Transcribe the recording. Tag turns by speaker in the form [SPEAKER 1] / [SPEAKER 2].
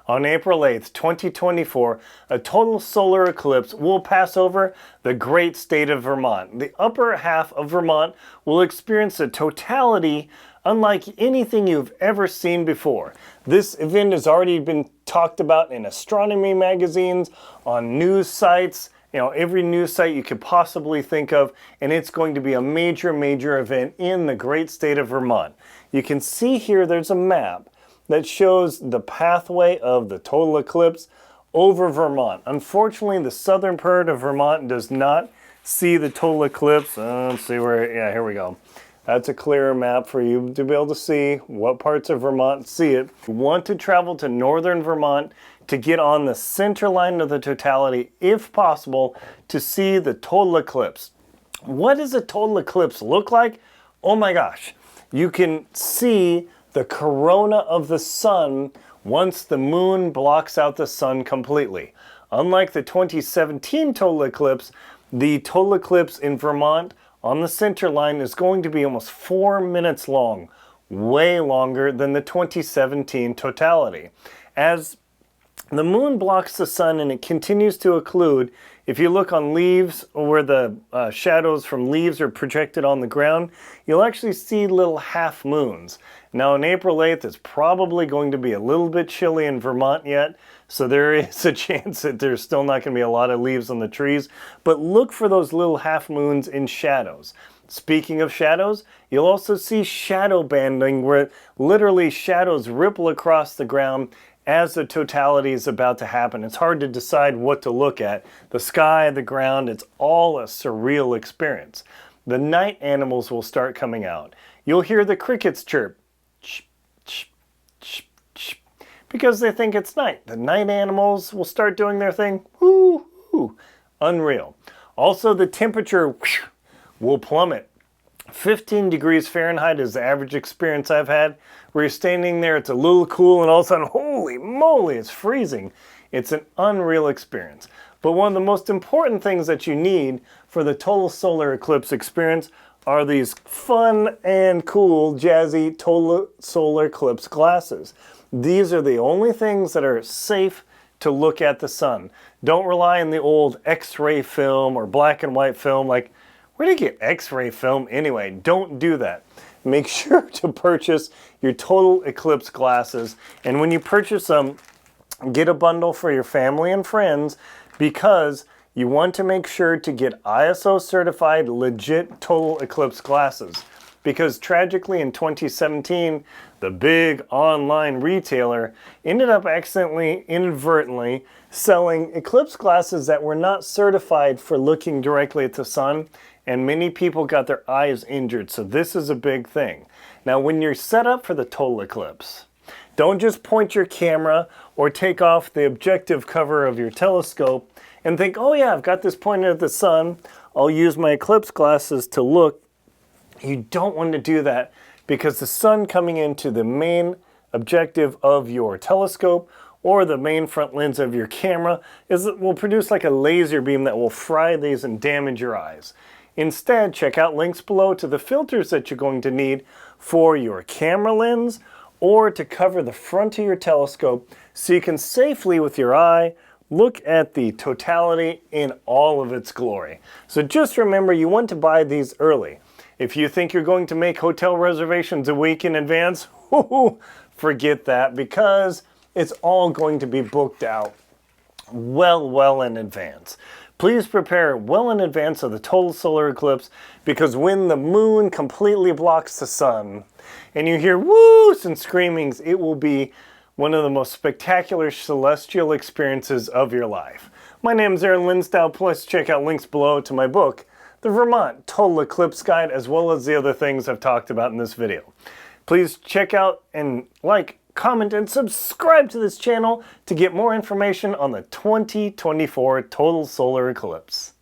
[SPEAKER 1] On April 8th, 2024, a total solar eclipse will pass over the great state of Vermont. The upper half of Vermont will experience a totality unlike anything you've ever seen before. This event has already been talked about in astronomy magazines, on news sites, every news site you could possibly think of, and it's going to be a major event in the great state of Vermont. You can see here there's a map that shows the pathway of the total eclipse over Vermont. Unfortunately, the southern part of Vermont does not see the total eclipse. Let's see where, yeah, here we go. That's a clearer map for you to be able to see what parts of Vermont see it. You want to travel to northern Vermont to get on the center line of the totality, if possible, to see the total eclipse. What does a total eclipse look like? Oh my gosh. You can see the corona of the sun once the moon blocks out the sun completely. Unlike the 2017 total eclipse, the total eclipse in Vermont on the center line is going to be almost 4 minutes long, way longer than the 2017 totality. As the moon blocks the sun and it continues to occlude, if you look on leaves where the shadows from leaves are projected on the ground, you'll actually see little half moons. Now on April 8th, it's probably going to be a little bit chilly in Vermont yet, so there is a chance that there's still not going to be a lot of leaves on the trees, but look for those little half moons in shadows. Speaking of shadows, you'll also see shadow banding where literally shadows ripple across the ground as the totality is about to happen. It's hard to decide what to look at. The sky, the ground, it's all a surreal experience. The night animals will start coming out. You'll hear the crickets chirp, chip, chip, chip, chip, because they think it's night. The night animals will start doing their thing. Woo, woo, unreal. Also, the temperature will plummet. 15 degrees Fahrenheit is the average experience I've had, where you're standing there, it's a little cool, and all of a sudden, holy moly, it's freezing. It's an unreal experience. But one of the most important things that you need for the total solar eclipse experience are these fun and cool, jazzy total solar eclipse glasses. These are the only things that are safe to look at the sun. Don't rely on the old X-ray film or black and white film. Like, where do you get X-ray film anyway? Don't do that. Make sure to purchase your total eclipse glasses. And when you purchase them, get a bundle for your family and friends, because you want to make sure to get ISO certified legit total eclipse glasses. Because tragically in 2017, the big online retailer ended up inadvertently selling eclipse glasses that were not certified for looking directly at the sun, and many people got their eyes injured. So this is a big thing. Now when you're set up for the total eclipse, don't just point your camera or take off the objective cover of your telescope and think, oh yeah, I've got this pointed at the sun, I'll use my eclipse glasses to look. You don't want to do that, because the sun coming into the main objective of your telescope or the main front lens of your camera will produce like a laser beam that will fry these and damage your eyes. Instead, check out links below to the filters that you're going to need for your camera lens or to cover the front of your telescope, so you can safely with your eye look at the totality in all of its glory. So just remember, you want to buy these early. If you think you're going to make hotel reservations a week in advance, forget that, because it's all going to be booked out well in advance. Please prepare well in advance of the total solar eclipse, because when the moon completely blocks the sun and you hear woos and screamings, it will be one of the most spectacular celestial experiences of your life. My name is Aaron Linsdau. Plus check out links below to my book, The Vermont Total Eclipse Guide, as well as the other things I've talked about in this video. Please check out and like, comment, and subscribe to this channel to get more information on the 2024 total solar eclipse.